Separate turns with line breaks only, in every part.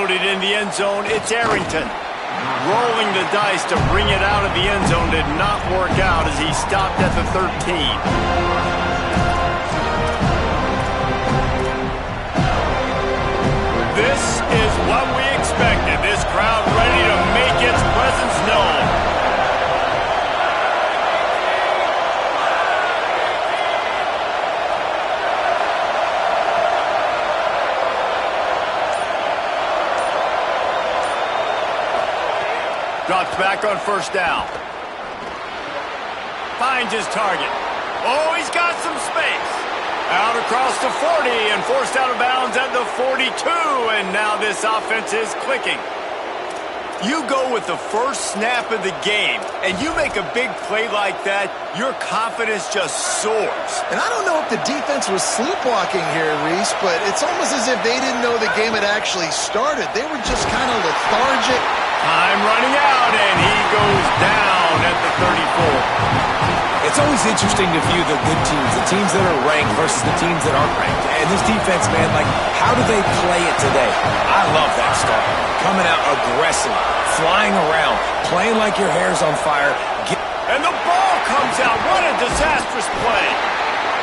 loaded in the end zone. It's Arrington. Rolling the dice to bring it out of the end zone did not work out as he stopped at the 13. This is what we expected. This crowd ready to make its presence known. Drops back on first down. Finds his target. Oh, he's got some space. Out across the 40 and forced out of bounds at the 42. And now this offense is clicking. You go with the first snap of the game, and you make a big play like that, your confidence just soars.
And I don't know if the defense was sleepwalking here, Reese, but it's almost as if they didn't know the game had actually started. They were just kind of lethargic.
Time running out, and he goes down at the 34.
It's always interesting to view the good teams, the teams that are ranked versus the teams that aren't ranked. And this defense, man, like, how do they play it today? I love that start. Coming out aggressive, flying around, playing like your hair's on fire.
And the ball comes out. What a disastrous play.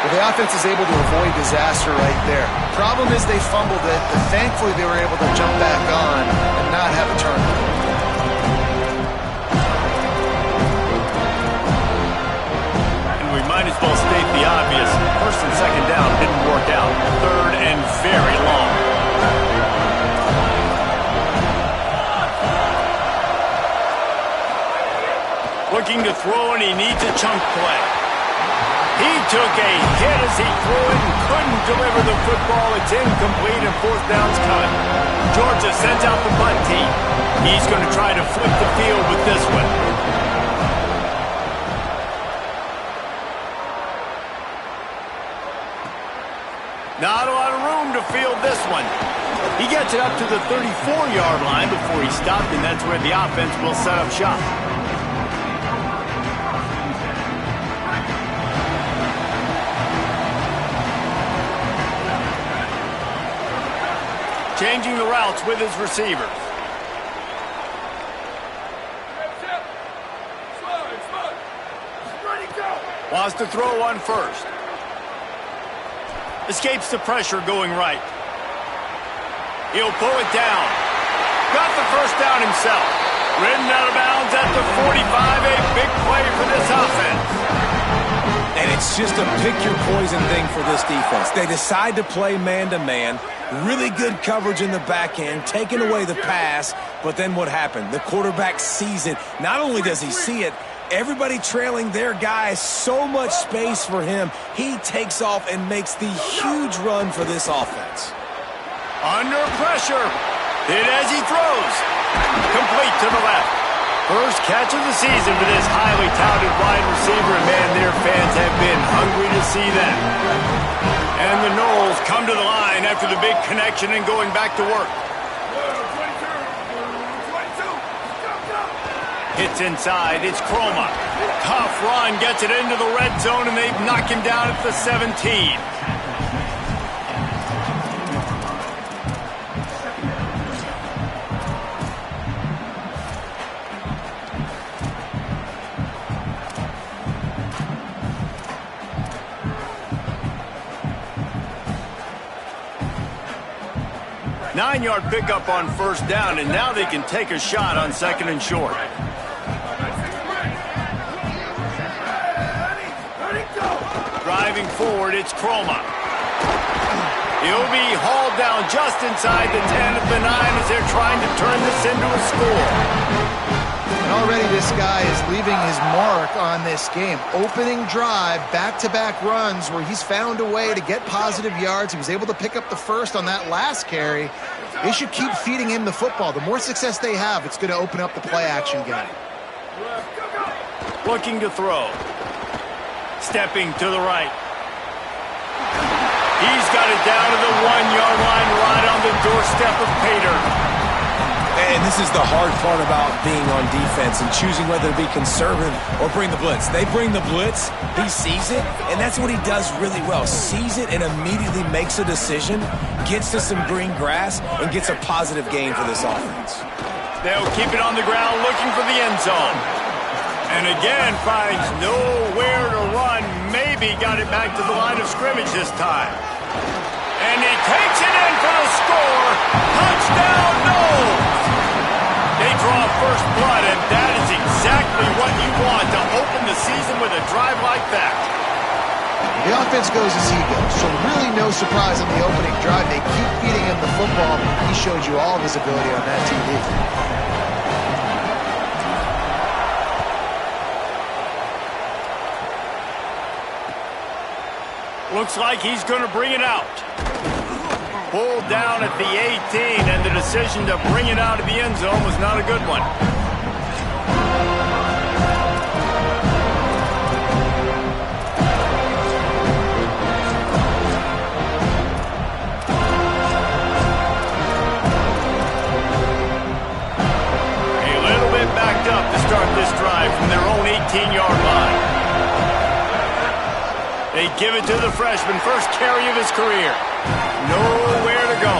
Well, the offense is able to avoid disaster right there. Problem is they fumbled it, but thankfully they were able to jump back on and not have a turnover.
Might as well state the obvious. First and second down didn't work out. Third and very long. Looking to throw, and he needs a chunk play. He took a hit as he threw it and couldn't deliver the football. It's incomplete and fourth down's coming. Georgia sends out the punt team. He's going to try to flip the field with this one. Not a lot of room to field this one. He gets it up to the 34-yard line before he stopped, and that's where the offense will set up shop. Changing the routes with his receivers. Wants to throw one first. Escapes the pressure going right. He'll pull it down. Got the first down himself. Ridden out of bounds at the 45. A big play for this offense.
And it's just a pick-your-poison thing for this defense. They decide to play man-to-man. Really good coverage in the back end, taking away the pass. But then what happened? The quarterback sees it. Not only does he see it, everybody trailing their guy, so much space for him. He takes off and makes the huge run for this offense.
Under pressure. Hit as he throws. Complete to the left. First catch of the season for this highly touted wide receiver. And man, their fans have been hungry to see that. And the Noles come to the line after the big connection and going back to work. Hits inside, it's Chroma. Tough run, gets it into the red zone, and they knock him down at the 17. Nine-yard pickup on first down, and now they can take a shot on second and short. Driving forward, it's Chroma. He'll be hauled down just inside the 10 at the 9 as they're trying to turn this into a score.
And already this guy is leaving his mark on this game. Opening drive, back-to-back runs where he's found a way to get positive yards. He was able to pick up the first on that last carry. They should keep feeding him the football. The more success they have, it's going to open up the play-action game.
Looking to throw. Stepping to the right. He's got it down to the 1-yard line right on the doorstep of Pater.
And this is the hard part about being on defense and choosing whether to be conservative or bring the blitz. They bring the blitz, he sees it, and that's what he does really well. Sees it and immediately makes a decision, gets to some green grass, and gets a positive gain for this offense.
They'll keep it on the ground looking for the end zone. And again, finds nowhere to run. Maybe got it back to the line of scrimmage this time. And he takes it in for the score. Touchdown, Knowles! They draw first blood, and that is exactly what you want to open the season with a drive like that.
The offense goes as he goes, so really no surprise on the opening drive. They keep feeding him the football. He showed you all of his ability on that TV.
Looks like he's going to bring it out. Pulled down at the 18, and the decision to bring it out of the end zone was not a good one. A little bit backed up to start this drive from their own 18-yard line. They give it to the freshman, first carry of his career. Nowhere to go.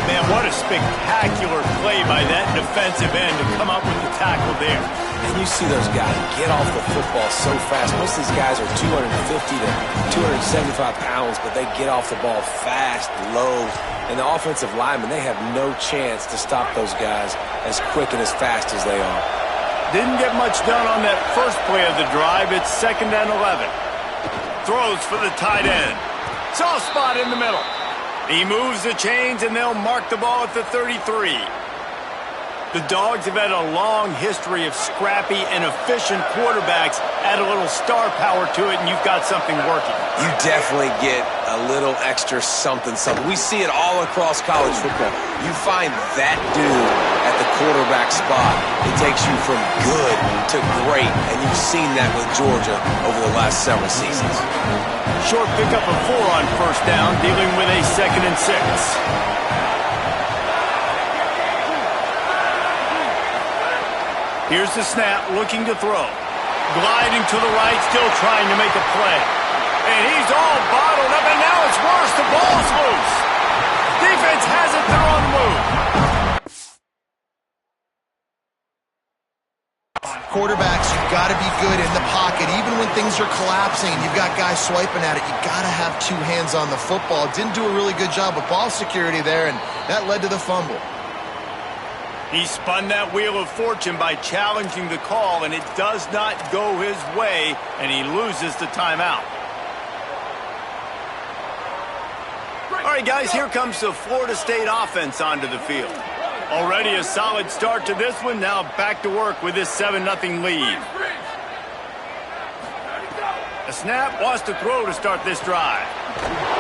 Man, what a spectacular play by that defensive end to come up with the tackle there.
And you see those guys get off the football so fast. Most of these guys are 250 to 275 pounds, but they get off the ball fast, low. And the offensive linemen, they have no chance to stop those guys as quick and as fast as they are.
Didn't get much done on that first play of the drive. It's 2nd and 11. Throws for the tight end. Soft spot in the middle. He moves the chains, and they'll mark the ball at the 33. The Dogs have had a long history of scrappy and efficient quarterbacks. Add a little star power to it, and you've got something working.
You definitely get a little extra something. We see it all across college football. You find that dude at the quarterback spot. It takes you from good to great, and you've seen that with Georgia over the last several seasons.
Short pickup of 4 on first down, dealing with a 2nd and 6. Here's the snap, looking to throw. Gliding to the right, still trying to make a play. And he's all bottled up, and now it's worse. The ball's loose. Defense has it, they're on the move.
Quarterbacks, you've got to be good in the pocket. Even when things are collapsing and you've got guys swiping at it, you've got to have 2 hands on the football. Didn't do a really good job of ball security there, and that led to the fumble.
He spun that wheel of fortune by challenging the call, and it does not go his way, and he loses the timeout. All right, guys, here comes the Florida State offense onto the field. Already a solid start to this one. Now back to work with this 7-0 lead. A snap, wants to throw to start this drive.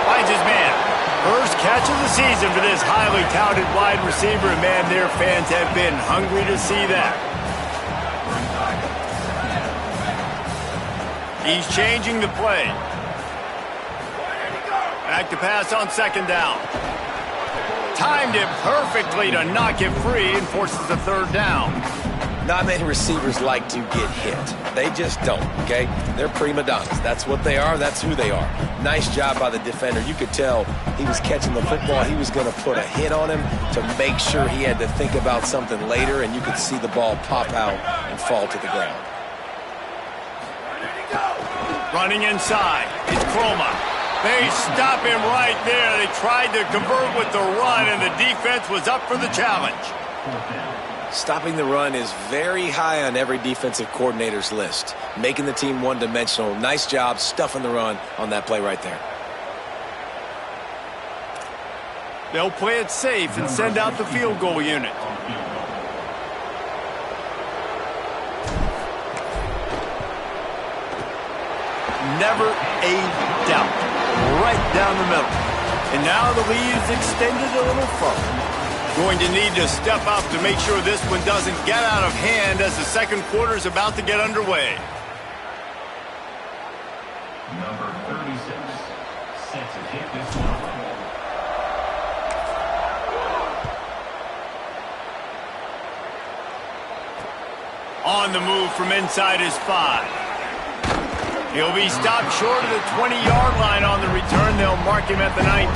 Finds his man. First catch of the season for this highly touted wide receiver. And man, their fans have been hungry to see that. He's changing the play. Back to pass on 2nd down. Timed it perfectly to knock it free and forces the 3rd down.
Not many receivers like to get hit. They just don't, okay? They're prima donnas. That's what they are. That's who they are. Nice job by the defender. You could tell he was catching the football. He was going to put a hit on him to make sure he had to think about something later, and you could see the ball pop out and fall to the ground.
Running inside. It's Croma. They stop him right there. They tried to convert with the run, and the defense was up for the challenge.
Stopping the run is very high on every defensive coordinator's list. Making the team one-dimensional. Nice job stuffing the run on that play right there.
They'll play it safe and send out the field goal unit. Never a doubt. Right down the middle. And now the lead is extended a little further. Going to need to step up to make sure this one doesn't get out of hand as the second quarter is about to get underway.
Number 36, set to kick this one.
On the move from inside his 5. He'll be stopped short of the 20-yard line on the return. They'll mark him at the 19.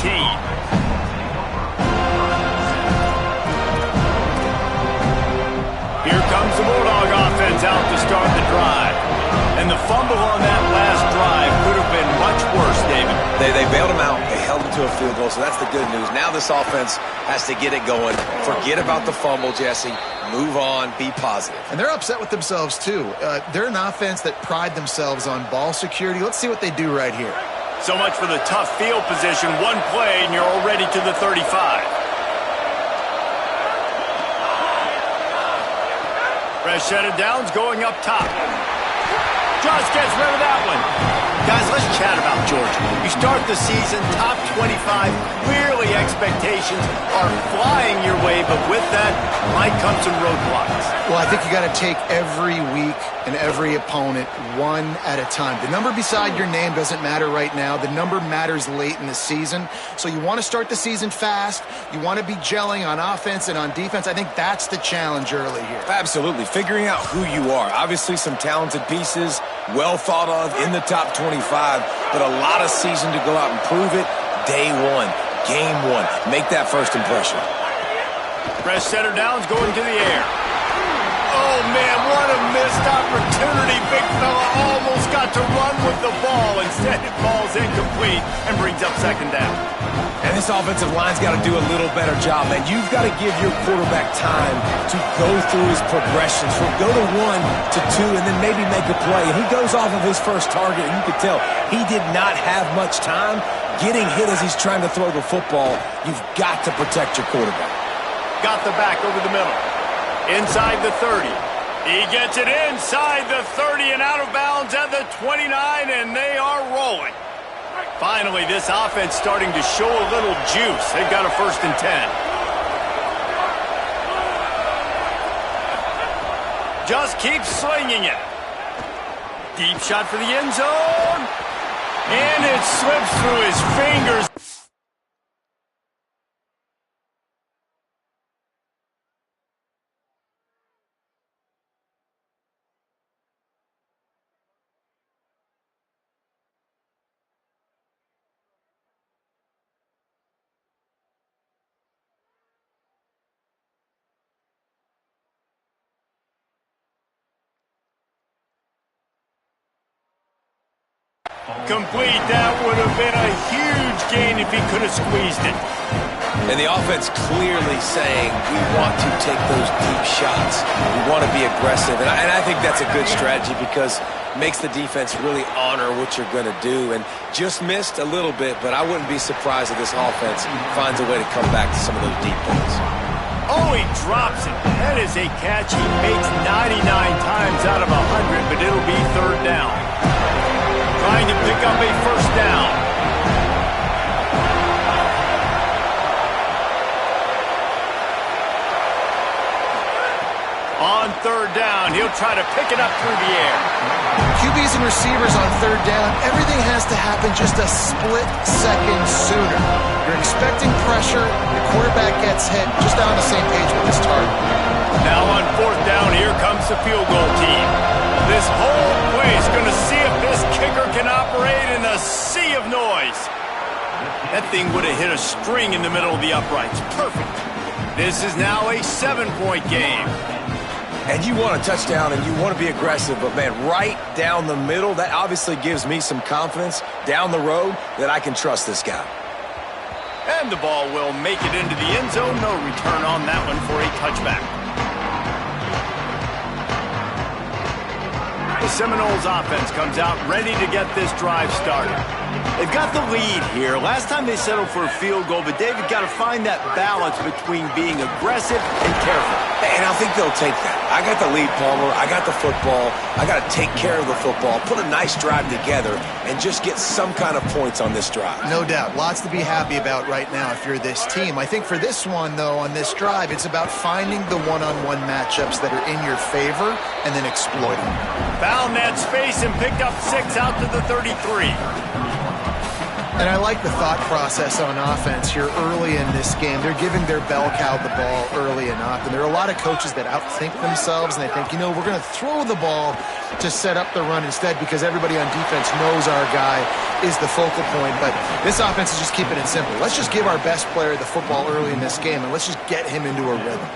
Here comes the Bulldog offense out to start the drive. And the fumble on that last drive could have been much worse, David.
They bailed him out. They held him to a field goal, so that's the good news. Now this offense has to get it going. Forget about the fumble, Jesse. Move on. Be positive.
And they're upset with themselves, too. They're an offense that pride themselves on ball security. Let's see what they do right here.
So much for the tough field position. One play, and you're already to the 35. Fresh set of downs going up top. Just gets rid of that one. Guys, let's chat about Georgia. You start the season top 25. Clearly expectations are flying your way, but with that might come some roadblocks.
Well, I think you got to take every week and every opponent one at a time. The number beside your name doesn't matter right now. The number matters late in the season. So you want to start the season fast. You want to be gelling on offense and on defense. I think that's the challenge early here.
Absolutely. Figuring out who you are. Obviously some talented pieces, well thought of in the top 25, but a lot of season to go out and prove it. Day one, game one. Make that first impression.
Fresh setter downs going to the air. Oh, man, what a missed opportunity. Big fella almost got to run with the ball. Instead, it falls incomplete and brings up second down.
And this offensive line's got to do a little better job, man. You've got to give your quarterback time to go through his progressions. From go to 1 to 2 and then maybe make a play. And he goes off of his first target, and you can tell he did not have much time getting hit as he's trying to throw the football. You've got to protect your quarterback.
Got the back over the middle. Inside the 30. He gets it inside the 30 and out of bounds at the 29, and they are rolling. Finally, this offense starting to show a little juice. They've got a 1st and 10. Just keep slinging it. Deep shot for the end zone. And it slips through his fingers. Complete. That would have been a huge gain if he could have squeezed it.
And the offense clearly saying, we want to take those deep shots. We want to be aggressive. And I think that's a good strategy because it makes the defense really honor what you're going to do. And just missed a little bit, but I wouldn't be surprised if this offense finds a way to come back to some of those deep balls.
Oh, he drops it. That is a catch he makes 99 times out of 100, but it'll be 3rd down. Trying to pick up a 1st down. On 3rd down, he'll try to pick it up through the air.
QBs and receivers on 3rd down, everything has to happen just a split second sooner. You're expecting pressure, the quarterback gets hit, just on the same page with his target.
Now on 4th down, here comes the field goal team. This whole place going to see if this kicker can operate in a sea of noise. That thing would have hit a string in the middle of the uprights. Perfect. This is now a 7-point game.
And you want a touchdown and you want to be aggressive, but man, right down the middle, that obviously gives me some confidence down the road that I can trust this guy.
And the ball will make it into the end zone. No return on that one for a touchback. The Seminoles offense comes out ready to get this drive started. They've got the lead here. Last time they settled for a field goal, but David got to find that balance between being aggressive and careful.
And I think they'll take that. I got the lead, Palmer. I got the football. I got to take care of the football, put a nice drive together, and just get some kind of points on this drive.
No doubt. Lots to be happy about right now if you're this team. I think for this one, though, on this drive, it's about finding the one-on-one matchups that are in your favor and then exploiting them.
Found that space and picked up 6 out to the 33.
And I like the thought process on offense here early in this game. They're giving their bell cow the ball early enough. And there are a lot of coaches that outthink themselves, and they think, you know, we're going to throw the ball to set up the run instead because everybody on defense knows our guy is the focal point. But this offense is just keeping it simple. Let's just give our best player the football early in this game, and let's just get him into a rhythm.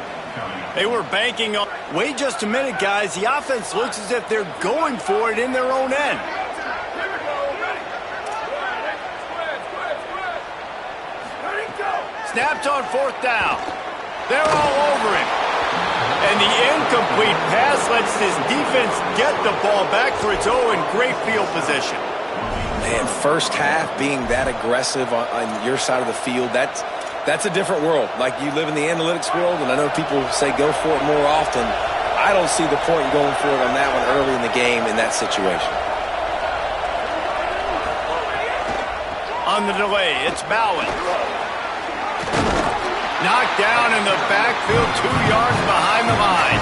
They were banking on... Wait just a minute, guys. The offense looks as if they're going for it in their own end. Snapped on 4th down. They're all over him. And the incomplete pass lets this defense get the ball back for its own great field position.
Man, first half being that aggressive on your side of the field, that's a different world. Like, you live in the analytics world, and I know people say go for it more often. I don't see the point in going for it on that one early in the game in that situation.
On the delay, it's Bowen. Knocked down in the backfield, 2 yards behind the line.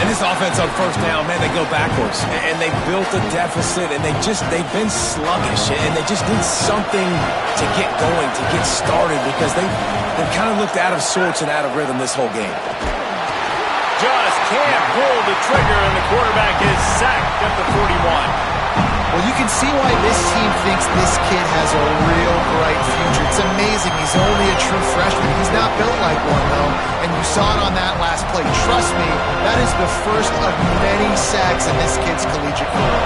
And this offense on 1st down, man, they go backwards. And they built a deficit, and they've been sluggish, and they just need something to get going, to get started, because they've kind of looked out of sorts and out of rhythm this whole game.
Just can't pull the trigger, and the quarterback is sacked at the 41.
Well, you can see why this team thinks this kid has a real bright future. It's amazing. He's only a true freshman. He's not built like one, though, and you saw it on that last play. Trust me, that is the first of many sacks in this kid's collegiate career.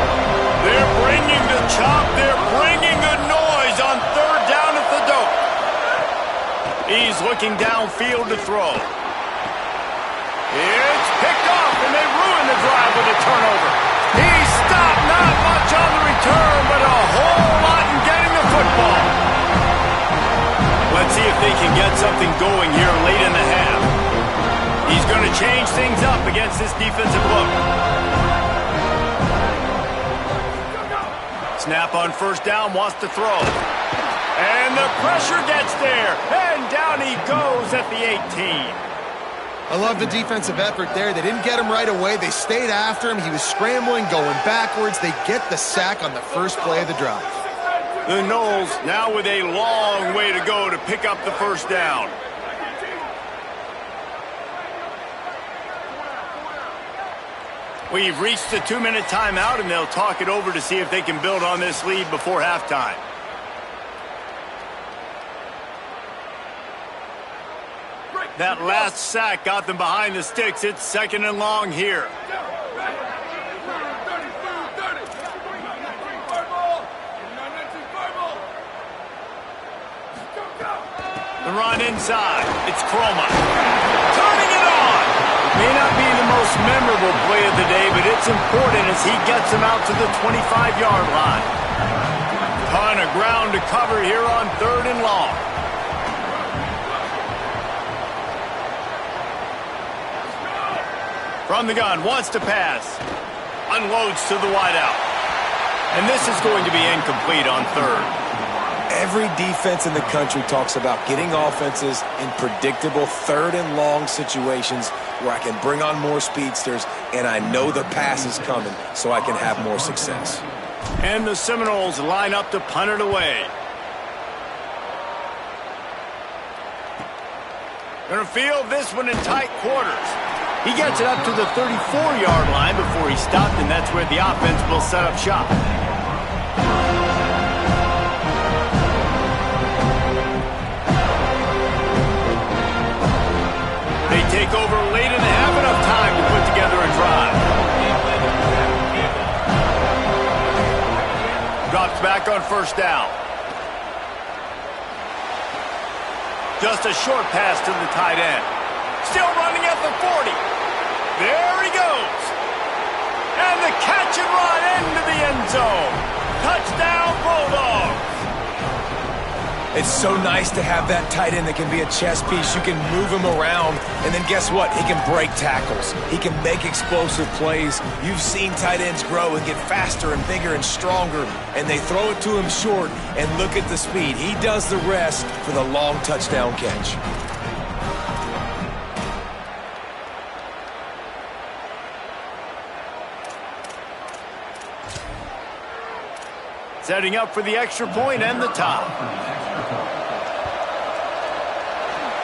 They're bringing the chop. They're bringing the noise on 3rd down at the dope. He's looking downfield to throw. It's picked off, and they ruin the drive with a turnover. He stopped, not much on the return, but a whole lot in getting the football. Let's see if they can get something going here late in the half. He's going to change things up against this defensive look. Snap on 1st down, wants to throw. And the pressure gets there, and down he goes at the 18.
I love the defensive effort there. They didn't get him right away. They stayed after him. He was scrambling, going backwards. They get the sack on the first play of the drive.
The Noles now with a long way to go to pick up the 1st down. We've reached the 2-minute timeout, and they'll talk it over to see if they can build on this lead before halftime. That last sack got them behind the sticks. It's 2nd and long here. The run inside. It's Croma. Turning it on. May not be the most memorable play of the day, but it's important as he gets him out to the 25-yard line. Ton of ground to cover here on 3rd and long. From the gun, wants to pass. Unloads to the wideout. And this is going to be incomplete on 3rd.
Every defense in the country talks about getting offenses in predictable 3rd and long situations where I can bring on more speedsters and I know the pass is coming so I can have more success.
And the Seminoles line up to punt it away. Gonna field this one in tight quarters. He gets it up to the 34-yard line before he stopped, and that's where the offense will set up shop. They take over late and they have enough time to put together a drive. Drops back on 1st down. Just a short pass to the tight end. Still running at the 40. There he goes. And the catch and run into the end zone. Touchdown, Bulldogs.
It's so nice to have that tight end that can be a chess piece. You can move him around, and then guess what? He can break tackles. He can make explosive plays. You've seen tight ends grow and get faster and bigger and stronger, and they throw it to him short, and look at the speed. He does the rest for the long touchdown catch.
setting up for the extra point and the tie.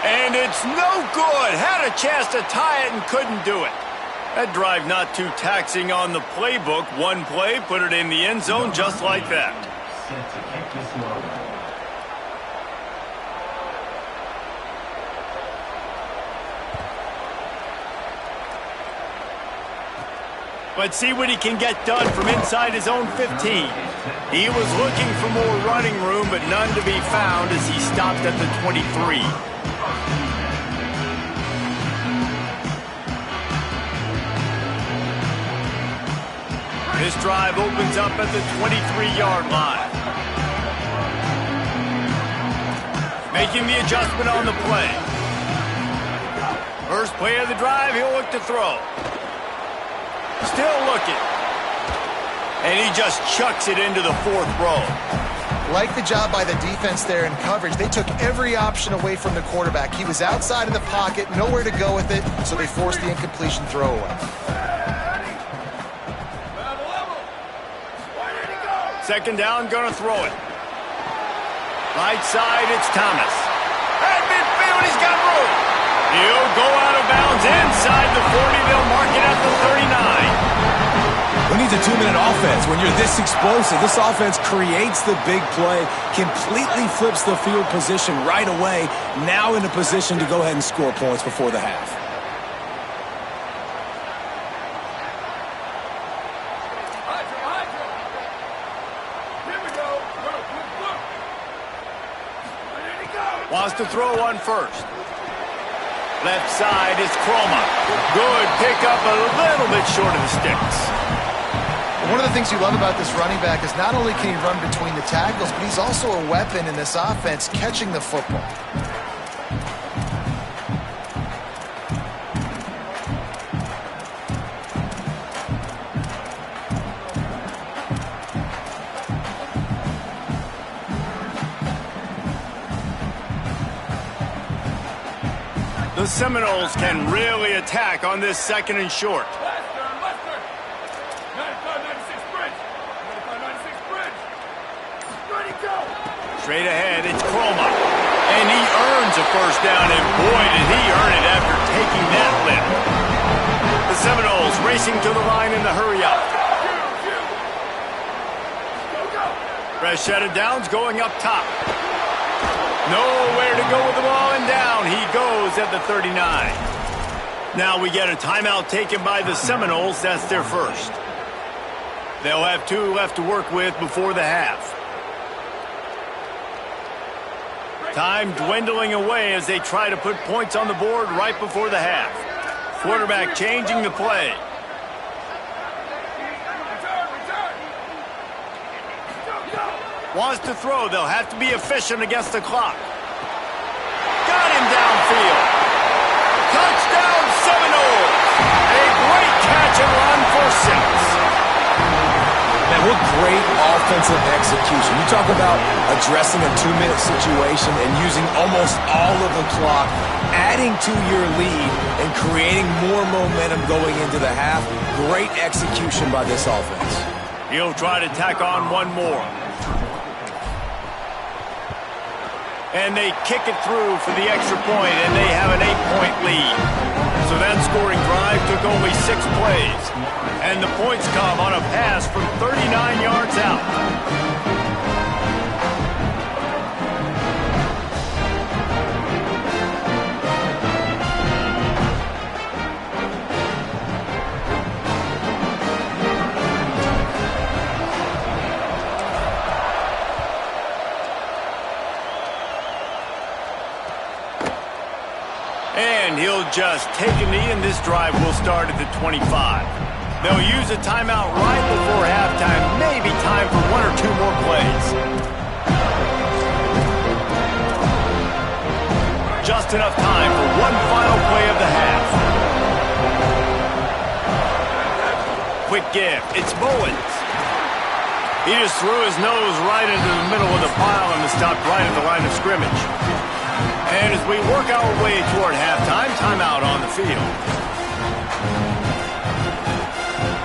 And it's no good. Had a chance to tie it and couldn't do it. That drive not too taxing on the playbook. One play, put it in the end zone just like that.
Set to kick this low.
Let's see what he can get done from inside his own 15. He was looking for more running room, but none to be found as he stopped at the 23. This drive opens up at the 23-yard line. Making the adjustment on the play. First play of the drive, he'll look to throw. Still looking. And he just chucks it into the fourth row.
Like the job by the defense there in coverage. They took every option away from the quarterback. He was outside of the pocket, nowhere to go with it, so they forced the incompletion throwaway.
Second down, gonna throw it. Right side, it's Thomas. At midfield, he's got room. He'll go out of bounds inside the 40. They'll mark it at the 39.
Who needs a 2-minute offense when you're this explosive? This offense creates the big play, completely flips the field position right away, now in a position to go ahead and score points before the half.
Wants to throw on first. Left side is Croma. Good pickup, a little bit short of the sticks.
One of the things you love about this running back is not only can he run between the tackles, but he's also a weapon in this offense catching the football.
The Seminoles can really attack on this second and short. Straight ahead, it's Croma. And he earns a first down, and boy, did he earn it after taking that lift. The Seminoles racing to the line in the hurry-up. Fresh set of downs going up top. Nowhere to go with the ball, and down he goes at the 39. Now we get a timeout taken by the Seminoles. That's their first. They'll have 2 left to work with before the half. Time dwindling away as they try to put points on the board right before the half. Quarterback changing the play. Wants to throw. They'll have to be efficient against the clock. Got him downfield. Touchdown Seminoles. A great catch and run for 6.
Man, what great offensive execution. You talk about addressing a 2-minute situation and using almost all of the clock, adding to your lead and creating more momentum going into the half. Great execution by this offense.
He'll try to tack on one more. And they kick it through for the extra point, and they have an 8-point lead. So that scoring drive took only 6 plays. And the points come on a pass from 39 yards out. And he'll just take a knee, and this drive will start at the 25. They'll use a timeout right before halftime. Maybe time for 1 or 2 more plays. Just enough time for one final play of the half. Quick give. It's Bowens. He just threw his nose right into the middle of the pile and was stopped right at the line of scrimmage. And as we work our way toward halftime, timeout on the field.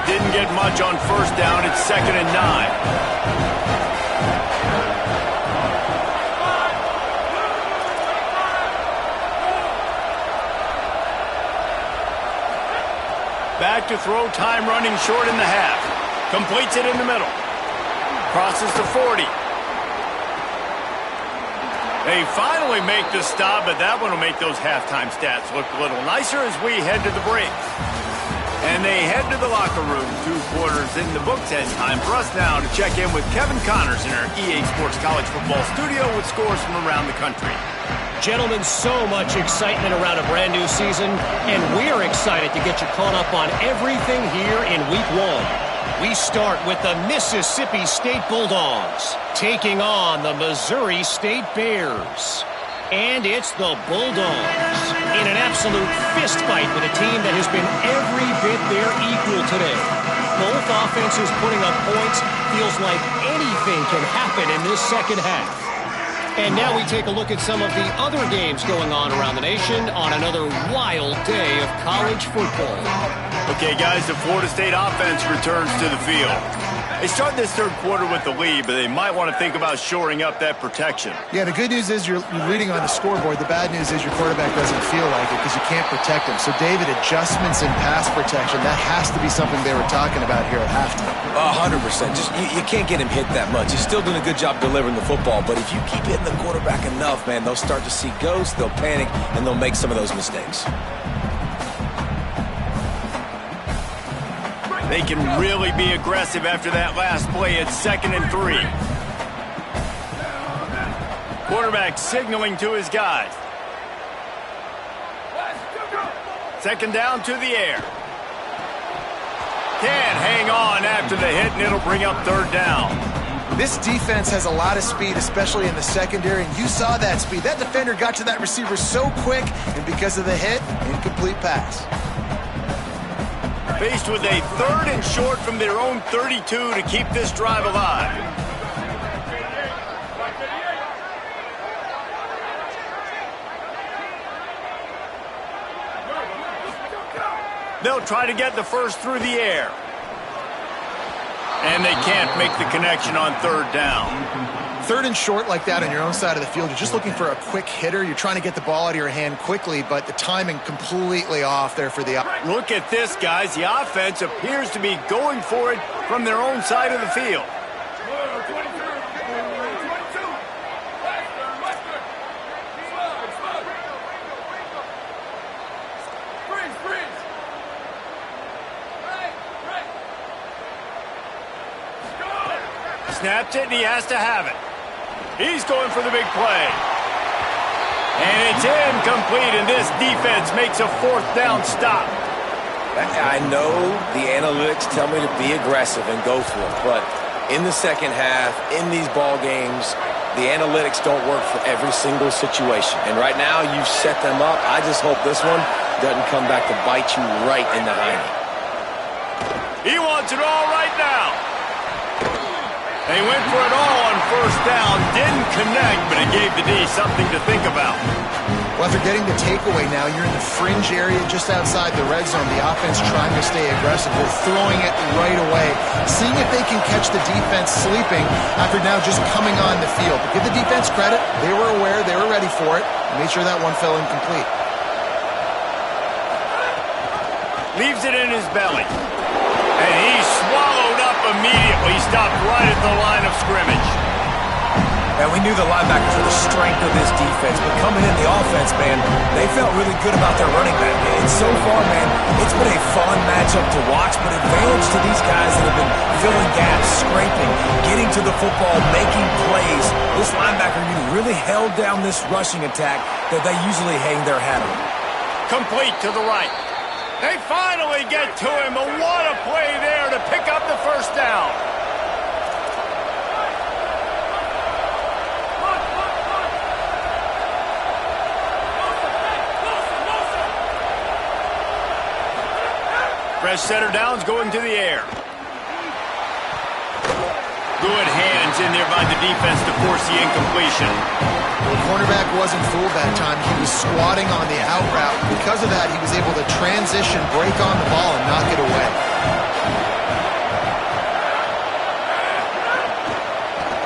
Didn't get much on first down. It's 2nd and 9. Back to throw, time running short in the half. Completes it in the middle. Crosses to 40. They finally make the stop, but that one will make those halftime stats look a little nicer as we head to the break. And they head to the locker room. 2 quarters in the books, and time for us now to check in with Kevin Connors in our EA Sports College Football studio with scores from around the country.
Gentlemen, so much excitement around a brand new season, and we're excited to get you caught up on everything here in Week 1. We start with the Mississippi State Bulldogs taking on the Missouri State Bears. And it's the Bulldogs in an absolute fistfight with a team that has been every bit their equal today. Both offenses putting up points. Feels like anything can happen in this second half. And now we take a look at some of the other games going on around the nation on another wild day of college football.
Okay, guys, the Florida State offense returns to the field. They start this third quarter with the lead, but they might want to think about shoring up that protection.
Yeah, the good news is you're reading on the scoreboard. The bad news is your quarterback doesn't feel like it because you can't protect him. So, David, adjustments in pass protection, that has to be something they were talking about here at halftime.
100%. Just you can't get him hit that much. He's still doing a good job delivering the football, but if you keep hitting the quarterback enough, man, they'll start to see ghosts, they'll panic, and they'll make some of those mistakes.
They can really be aggressive after that last play. It's 2nd and 3. Quarterback signaling to his guys. 2nd down to the air. Can't hang on after the hit, and it'll bring up 3rd down.
This defense has a lot of speed, especially in the secondary, and you saw that speed. That defender got to that receiver so quick, and because of the hit, incomplete pass.
Faced with a 3rd and short from their own 32 to keep this drive alive. They'll try to get the first through the air. And they can't make the connection on 3rd down.
3rd and short like that on your own side of the field, you're just looking for a quick hitter. You're trying to get the ball out of your hand quickly, but the timing completely off there for the...
Look at this, guys. The offense appears to be going for it from their own side of the field. Snapped it, and he has to have it. He's going for the big play. And it's incomplete, and this defense makes a 4th down stop.
I know the analytics tell me to be aggressive and go for it, but in the second half, in these ball games, the analytics don't work for every single situation. And right now, you've set them up. I just hope this one doesn't come back to bite you right in the hiney.
He wants it all right now. They went for it all on 1st down, didn't connect, but it gave the D something to think about.
Well, after getting the takeaway now, you're in the fringe area just outside the red zone. The offense trying to stay aggressive. They're throwing it right away, seeing if they can catch the defense sleeping after now just coming on the field. But give the defense credit. They were aware. They were ready for it. Made sure that one fell incomplete.
Leaves it in his belly. And he's swallowed up immediately. Stopped right at the line of scrimmage.
And we knew the linebackers were the strength of this defense, but coming in the offense, man, they felt really good about their running back. And so far, man, it's been a fun matchup to watch, but advantage to these guys that have been filling gaps, scraping, getting to the football, making plays. This linebacker unit really held down this rushing attack that they usually hang their hat on.
Complete to the right. They finally get to him, but what a play there to pick up the 1st down. Fresh center downs going to the air. Good hands in there by the defense to force the incompletion.
The cornerback wasn't fooled that time. He was squatting on the out route. Because of that, he was able to transition, break on the ball, and knock it away.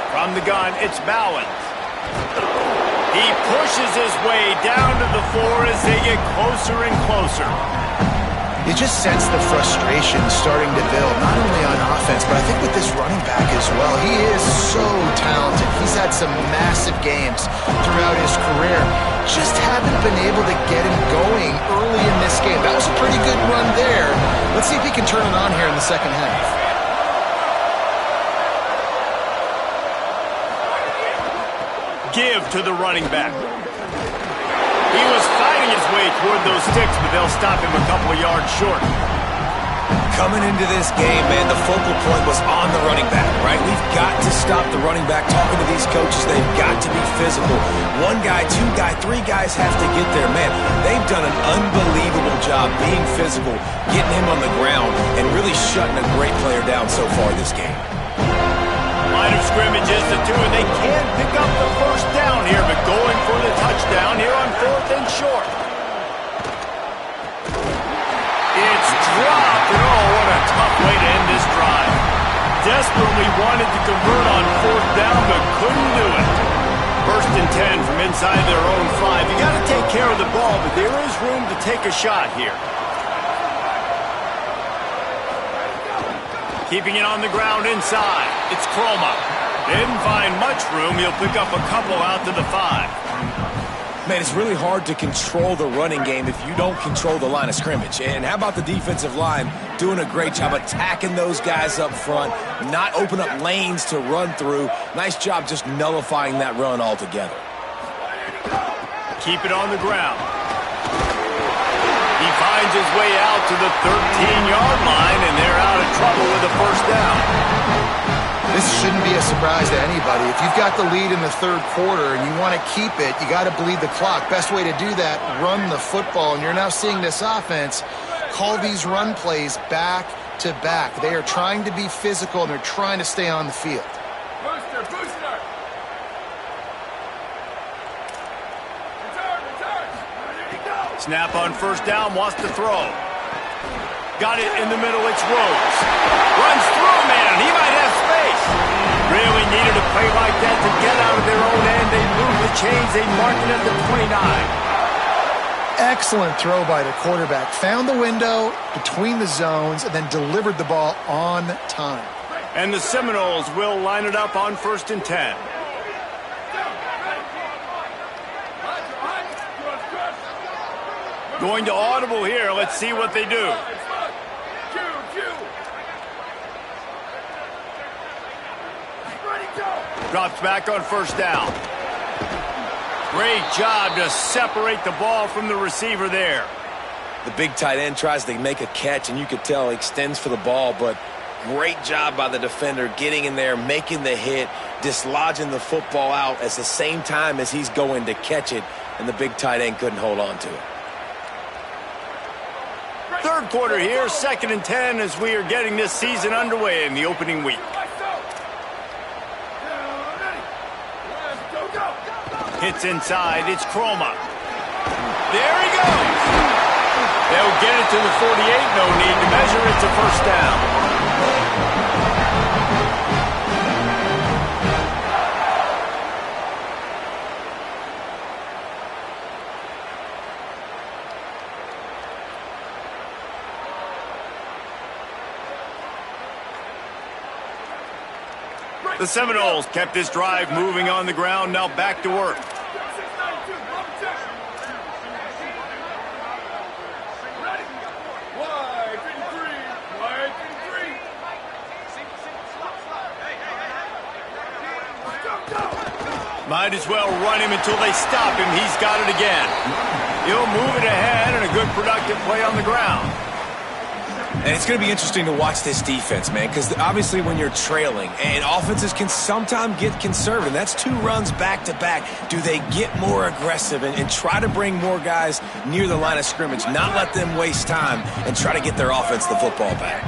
From the gun, it's Bowens. He pushes his way down to the floor as they get closer and closer.
You just sense the frustration starting to build, not only on offense, but I think with this running back as well. He is so talented. He's had some massive games throughout his career. Just haven't been able to get him going early in this game. That was a pretty good run there. Let's see if he can turn it on here in the second half.
Give to the running back. He was fighting his way toward those sticks, but they'll stop him a couple of yards short.
Coming into this game, man, the focal point was on the running back, right? We've got to stop the running back. Talking to these coaches, they've got to be physical. One guy, two guy, three guys have to get there. Man, they've done an unbelievable job being physical, getting him on the ground, and really shutting a great player down so far this game.
Line of scrimmage is the two, and they can pick up the first down here, but going for the touchdown here on 4th and short. It's dropped, and oh, what a tough way to end this drive. Desperately wanted to convert on 4th down, but couldn't do it. 1st and 10 from inside their own 5. You got to take care of the ball, but there is room to take a shot here. Keeping it on the ground inside. It's Croma. Didn't find much room. He'll pick up a couple out to the 5.
Man, it's really hard to control the running game if you don't control the line of scrimmage. And how about the defensive line doing a great job attacking those guys up front, not open up lanes to run through. Nice job just nullifying that run altogether.
Keep it on the ground. He finds his way out to the 13-yard line, and they're out of trouble with a 1st down.
This shouldn't be a surprise to anybody. If you've got the lead in the 3rd quarter and you want to keep it, you got to bleed the clock. Best way to do that, run the football. And you're now seeing this offense call these run plays back to back. They are trying to be physical, and they're trying to stay on the field.
Booster.
Snap on 1st down, wants to throw. Got it in the middle, it's Rhodes. Runs through, man, he might have space. Really needed a play like that to get out of their own end. They move the chains, they mark it at the 29.
Excellent throw by the quarterback. Found the window between the zones and then delivered the ball on time.
And the Seminoles will line it up on 1st and 10. Going to audible here. Let's see what they do. Drops back on 1st down. Great job to separate the ball from the receiver there.
The big tight end tries to make a catch, and you could tell he extends for the ball, but great job by the defender getting in there, making the hit, dislodging the football out at the same time as he's going to catch it, and the big tight end couldn't hold on to it.
3rd quarter here, 2nd and 10 as we are getting this season underway in the opening week. Hits inside, it's Croma. There he goes. They'll get it to the 48, no need to measure, it's a 1st down. The Seminoles kept this drive moving on the ground, now back to work. Might as well run him until they stop him. He's got it again. He'll move it ahead and a good productive play on the ground.
And it's going to be interesting to watch this defense, man, because obviously when you're trailing, and offenses can sometimes get conservative. That's 2 runs back-to-back. Do they get more aggressive and try to bring more guys near the line of scrimmage, not let them waste time, and try to get their offense the football back?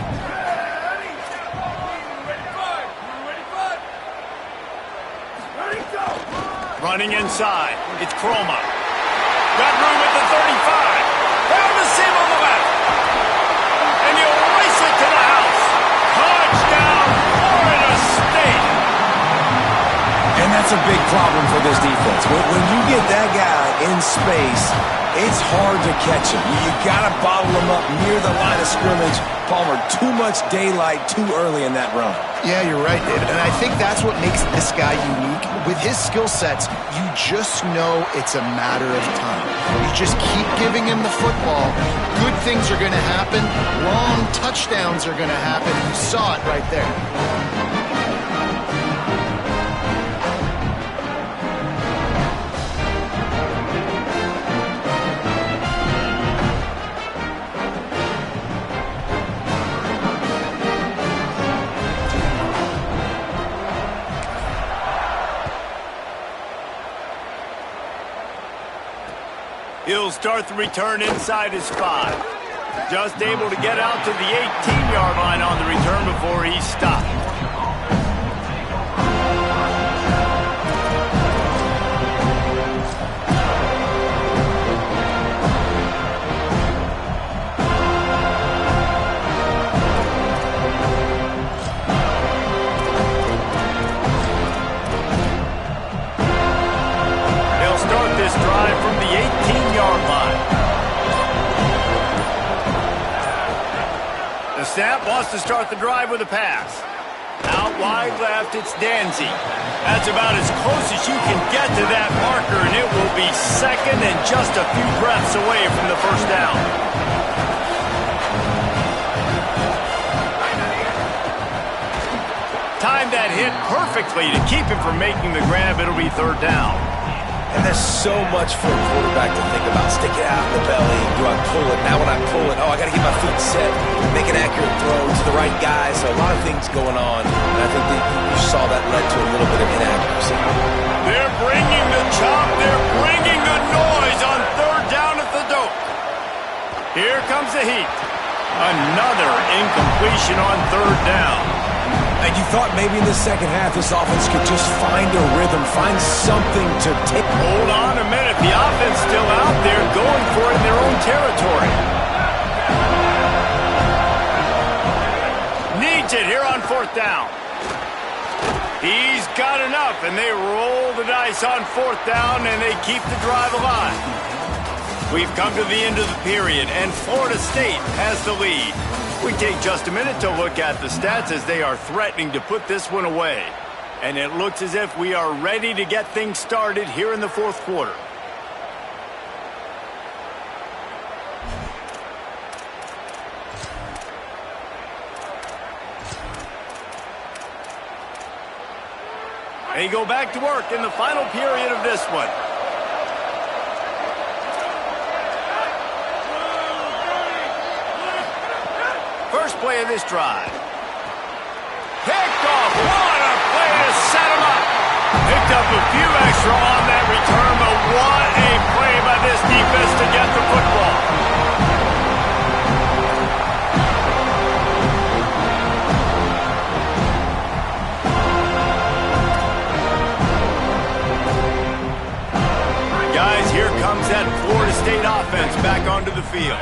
Running inside, it's Croma. Got room at the 35. Found the seam on the left. And he'll race it to the house. Touchdown, Florida State.
And that's a big problem for this defense. When you get that guy in space, it's hard to catch him. You got to bottle him up near the line of scrimmage. Palmer, too much daylight too early in that run.
Yeah, you're right, David. And I think that's what makes this guy unique. With his skill sets, you just know it's a matter of time. You just keep giving him the football. Good things are going to happen. Long touchdowns are going to happen. You saw it right there.
He'll start the return inside his 5. Just able to get out to the 18-yard line on the return before he stopped. They'll start this drive from the 18-yard line. The snap wants to start the drive with a pass. Out wide left, it's Danzy. That's about as close as you can get to that marker, and it will be second and just a few breaths away from the first down. Timed that hit perfectly to keep him from making the grab. It'll be third down.
And there's so much for a quarterback to think about. Stick it out in the belly. Do I pull it? Now when I pull it, oh, I got to get my feet set. Make an accurate throw to the right guy. So a lot of things going on. And I think that you saw that led to a little bit of inaccuracy.
They're bringing the chop. They're bringing the noise on third down at the dope. Here comes the heat. Another incompletion on third down.
And you thought maybe in the second half this offense could just find a rhythm, find something to take.
Hold on a minute. The offense still out there going for it in their own territory. Needs it here on fourth down. He's got enough, and they roll the dice on fourth down, and they keep the drive alive. We've come to the end of the period, and Florida State has the lead. We take just a minute to look at the stats as they are threatening to put this one away. And it looks as if we are ready to get things started here in the fourth quarter. They go back to work in the final period of this one. First play of this drive. Picked off. What a play to set him up. Picked up a few extra on that return, but what a play by this defense to get the football. Guys, here comes that Florida State offense back onto the field.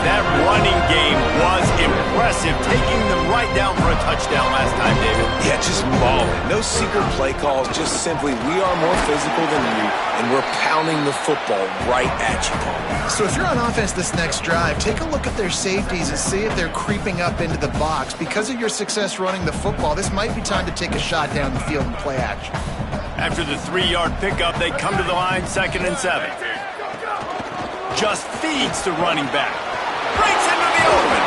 That running game was impressive, taking them right down for a touchdown last time, David.
Yeah, just mauling. No secret play calls, just simply we are more physical than you, and we're pounding the football right at you.
So if you're on offense this next drive, take a look at their safeties and see if they're creeping up into the box. Because of your success running the football, this might be time to take a shot down the field and play action.
After the 3-yard pickup, they come to the line, 2nd and 7. Just feeds the running back. Breaks into the open.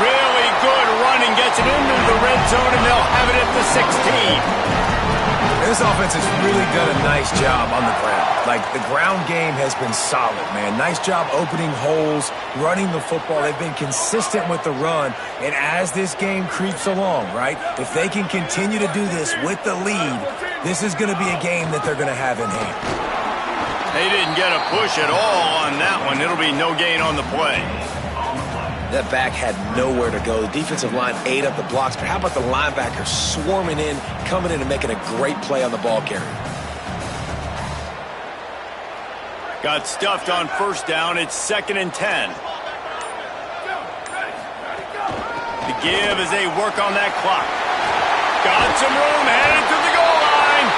Really good running, gets it into the red zone, and they'll have it at the 16.
This offense has really done a nice job on the ground. Like, the ground game has been solid, man. Nice job opening holes, running the football. They've been consistent with the run. And as this game creeps along, right, if they can continue to do this with the lead, this is going to be a game that they're going to have in hand.
They didn't get a push at all on that one. It'll be no gain on the play.
That back had nowhere to go. The defensive line ate up the blocks, but how about the linebacker swarming in, coming in and making a great play on the ball carrier?
Got stuffed on first down. It's 2nd and 10. The give as they work on that clock. Got some room, headed to the goal line.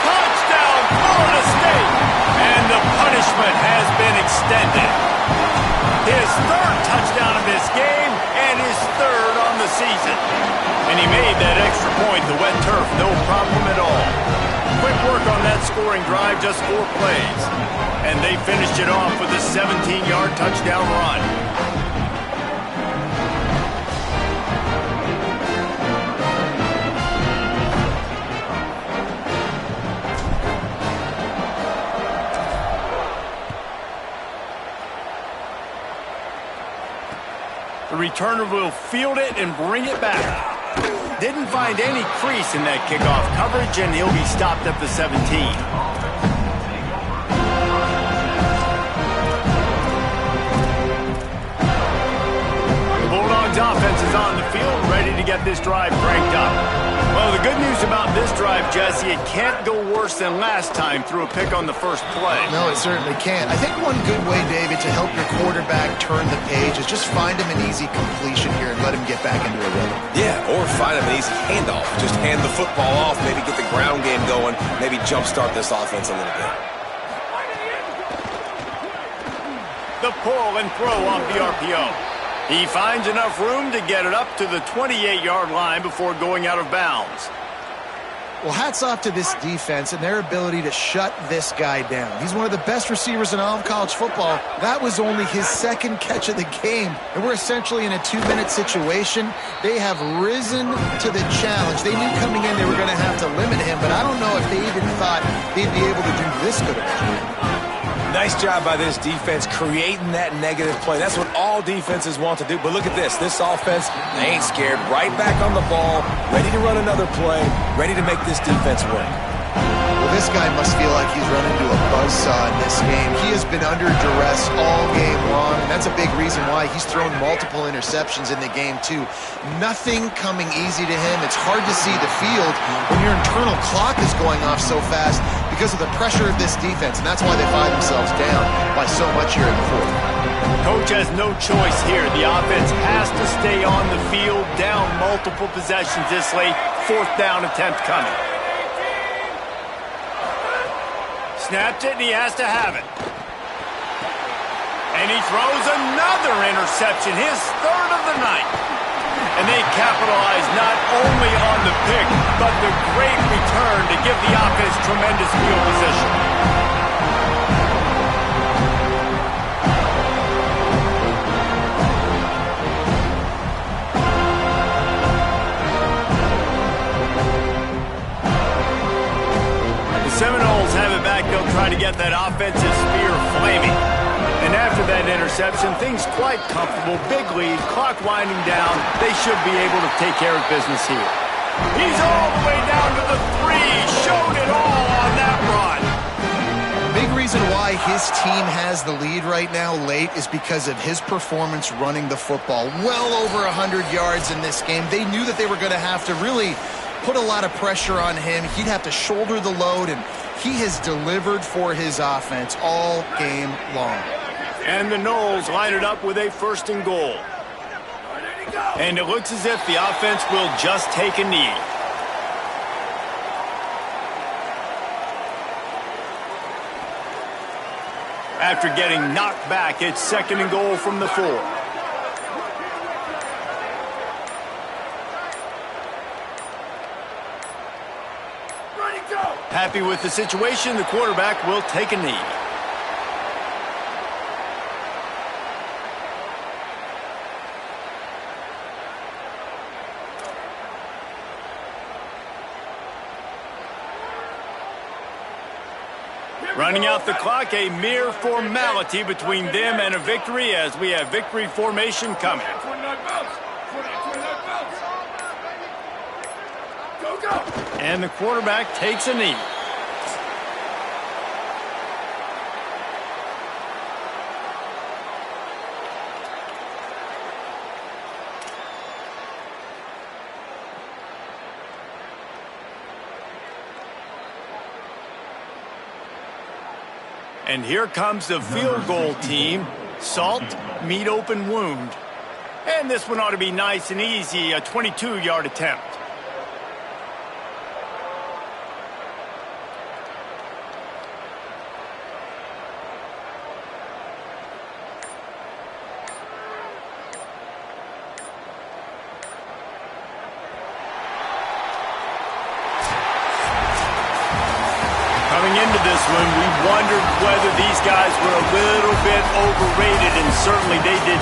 Touchdown, Florida State. And the punishment has been extended. His third touchdown of this game and his third on the season. And he made that extra point, the wet turf, no problem at all. Quick work on that scoring drive, just 4 plays. And they finished it off with a 17-yard touchdown run. The returner will field it and bring it back. Didn't find any crease in that kickoff coverage, and he'll be stopped at the 17. The Bulldogs offense is on the field, ready to get this drive cranked up. Well, the good news about this drive, Jesse, it can't go worse than last time through a pick on the first play.
No, it certainly can't. I think one good way, David, to help your quarterback turn the page is just find him an easy completion here and let him get back into a rhythm.
Yeah, or find him an easy handoff. Just hand the football off, maybe get the ground game going, maybe jumpstart this offense a little bit.
The pull and throw off the RPO. He finds enough room to get it up to the 28-yard line before going out of bounds.
Well, hats off to this defense and their ability to shut this guy down. He's one of the best receivers in all of college football. That was only his second catch of the game, and we're essentially in a 2-minute situation. They have risen to the challenge. They knew coming in they were going to have to limit him, but I don't know if they even thought they'd be able to do this good of a job.
Nice job by this defense creating that negative play. That's what all defenses want to do. But look at this. This offense, they ain't scared. Right back on the ball, ready to run another play, ready to make this defense work.
Well, this guy must feel like he's run into a buzzsaw in this game. He has been under duress all game long, and that's a big reason why he's thrown multiple interceptions in the game, too. Nothing coming easy to him. It's hard to see the field when your internal clock is going off so fast because of the pressure of this defense, and that's why they find themselves down by so much here in the fourth.
Coach has no choice here. The offense has to stay on the field, down multiple possessions this late. 4th down attempt coming. Snapped it, and he has to have it. And he throws another interception, his 3rd of the night. And they capitalize not only on the pick, but the great return to give the offense tremendous field position. The Seminoles have it back. They'll try to get that offensive spear flaming. And after that interception, things quite comfortable. Big lead, clock winding down. They should be able to take care of business here. He's all the way down to the 3. Showed it all on that run.
Big reason why his team has the lead right now late is because of his performance running the football. Well over 100 yards in this game. They knew that they were going to have to really put a lot of pressure on him. He'd have to shoulder the load, and he has delivered for his offense all game long.
And the Noles line it up with a 1st and goal. And it looks as if the offense will just take a knee. After getting knocked back, it's 2nd and goal from the 4. Happy with the situation, the quarterback will take a knee. Running out the clock, a mere formality between them and a victory as we have victory formation coming. And the quarterback takes a knee. And here comes the field goal team. Salt, meet open wound. And this one ought to be nice and easy, a 22-yard attempt. Coming into this one, we wondered whether these guys were a little bit overrated, and certainly they did